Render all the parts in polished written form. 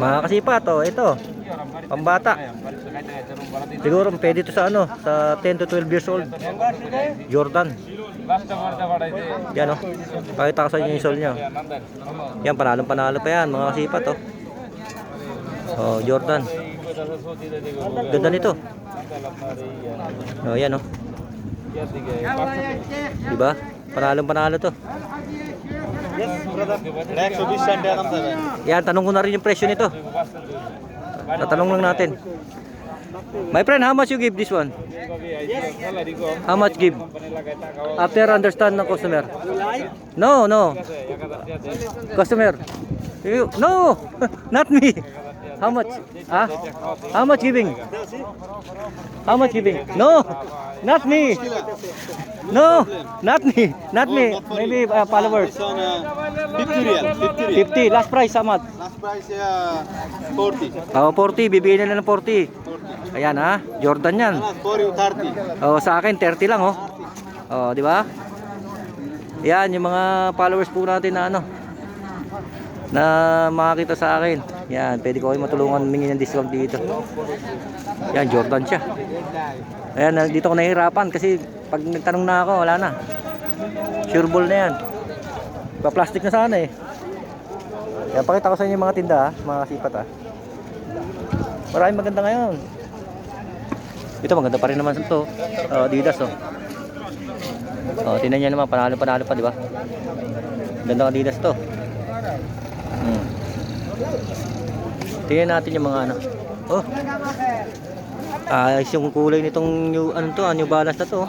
Mga kasipat, oh, ito. Pambata. Siguro pwede ito sa ano, sa 10 to 12 years old. Jordan. Yan, oh. Pakita ko sa inyo yung soul niya. Yan, panalo pa yan, mga kasipat, oh. Oh, Jordan. Ganda nito. Oh, yan, oh. Diba? Panalo to. Yan, tanong ko na rin yung presyo nito. Tatanong lang natin. My friend, how much you give this one? How much give? After understand ng customer. No. Customer. No, not me. How much? Ah? How much giving? How much giving? No, not me. No, not me. Not me. Maybe followers. 50 real. 50. Last price, how much? Last price 40. Oh, 40. Bibigyan na ng 40. Ayan, ha. Jordan yan. For you 30. Oh, sa akin 30 lang, oh. Oh, di ba? Yan yung mga followers po natin na ano, na makakita sa akin. Yan, pwede ko kayo matulungan humingi ng discount dito. Yan, Jordan siya. Ayan, dito ko nahihirapan kasi pag nagtanong na ako, wala na. Sure ball na yan. Pa-plastic na sana eh. Yan, pakita ko sa inyo yung mga tinda, ha? Mga kasipat, ha. Maraming maganda ngayon. Ito, maganda pa rin naman ito. Adidas, oh. Oh, tingnan niyo naman, panalo pa, di ba? Ganda ng Adidas to. Tingnan natin yung mga ano. Oh. Ayos yung kulay nitong new, ano to, New Balance na to.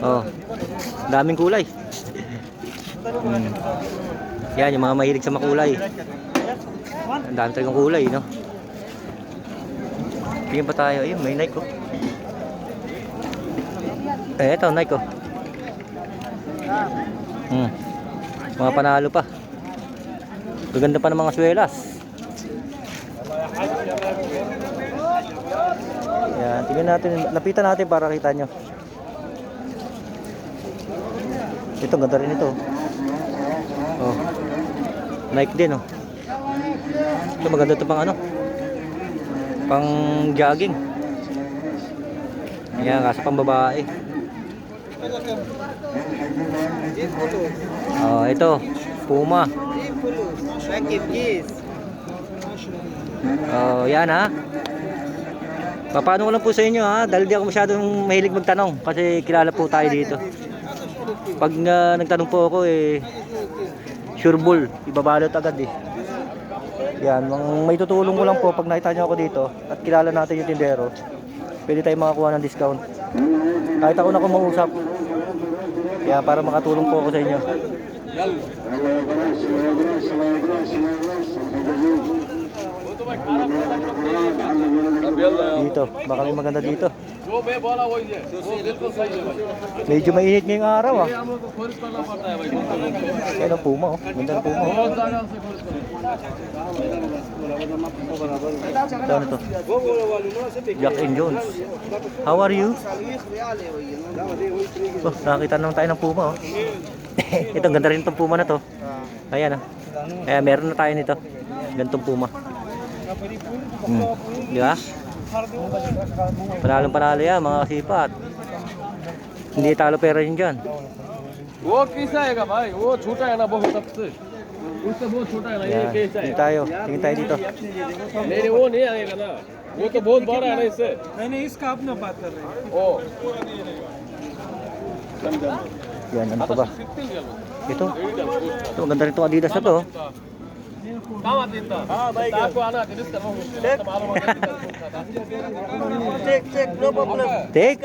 Oh. Daming kulay. Yan, yung mga mahilig sa makulay. Ang dami talagang kulay, no? Tingnan pa tayo. Ayun, may Nike, oh. Eto, Nike, oh. Mga panalo pa. Gaganda pa ng mga swelas. Yan, tingnan natin, lapitan natin para kita nyo. Ito, ganda rin ito. Oh. Nike din, oh. Ito, maganda ito pang ano, pang jogging. Yan, kaso pang babae. Oh, ito, Puma. Oh, yan, ha. Paano ko lang po sa inyo, ha, dahil di ako masyadong mahilig magtanong kasi kilala po tayo dito. Pag nagtanong po ako, sure ball, ibabalot agad eh. Yan, may tutulong ko lang po pag nakita nyo ako dito at kilala natin yung tindero, pwede tayo makakuha ng discount kahit ako na kumausap. Yan, para makatulong po ako sa inyo. Dito, baka may maganda dito. Medyo mainit ngayong araw, ah. Kaya ng Puma, oh. Ganda ng Puma, oh. Ano to? Jack and Jones. How are you? Oh, nakakita naman tayo ng Puma, oh. Ito, ganda rin itong Puma na to. Ayan, ah. Kaya meron na tayo nito. Gantong Puma. Di ba? Panalo yan, mga kasipat. Hindi talo pera yun dyan. वो कैसा है भाई वो छोटा है ना बहुत सबसे उससे बहुत छोटा है ना ये कैसा है Tingin tayo dito. नहीं वो नहीं आएगा ना वो तो बहुत बड़ा है ना इससे नहीं इसका अपना बात कर रहे हैं ओ Yan, ano pa ba? Ito. Ito, maganda rin itong Adidas na to. काम आते हैं हाँ भाई आपको आना किस तरह check no problem Take.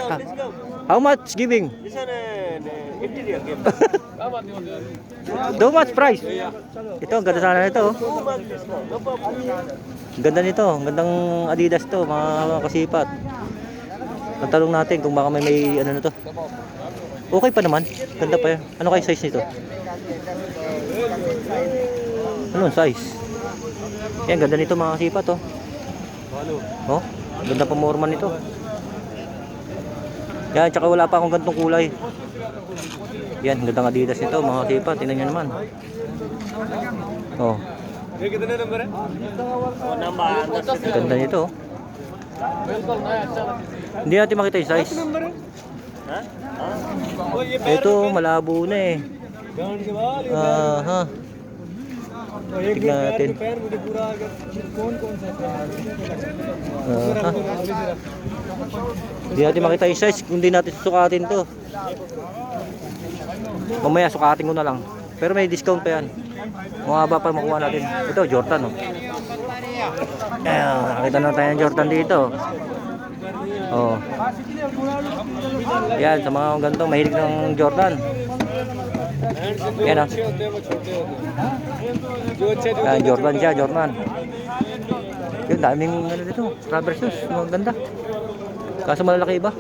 How much giving? this one interior game काम आते हैं How much price? Ito, ang ganda sana nito. no problem Ang ganda nito. Ang gandang Adidas to, mga kasipat. Tanong natin kung baka may ano na to. Okay pa naman. Ganda pa yan. Ano kayo size nito? Anong size? Yan, ganda nito mga kasipat, oh. Oh, ganda pa morman nito. Yan, tsaka wala pa akong gantong kulay. Yan, gandang Adidas nito mga kasipat. Tingnan nyo naman. Oh, ये कितने नंबर है वो number ganda nito. Oh. बिल्कुल नया अच्छा लगा Hindi natin makita yung size. Number है हाँ वो ये Ito, malabo na eh. गांड के बाद Aha. एक Tignan natin. पैर मुझे पूरा आ गया कौन कौन सा पैर Aha. Hindi natin makita yung size kung di natin susukatin to. Mamaya sukatin ko na lang. Pero may discount pa yan. Mababa pa makuha natin. Ito, Jordan. Oh. Ayan, nakita na tayo ng Jordan dito. Oh. Yan, sa mga ganito, mahilig ng Jordan. Yan, oh. होते हैं वो छोटे होते हैं जो अच्छे Yan, Jordan siya, Jordan. Yun, daming ano dito, rubber shoes, mga ganda. Kaso malalaki iba.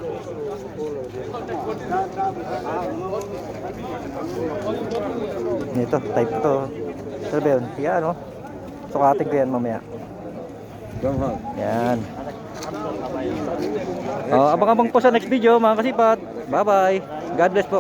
Ito, type to. Ano ba yun? Yan, oh. Sukatin ko yan mamaya. Yan. Oh, abang-abang po sa next video, mga kasipat. Bye-bye. God bless po.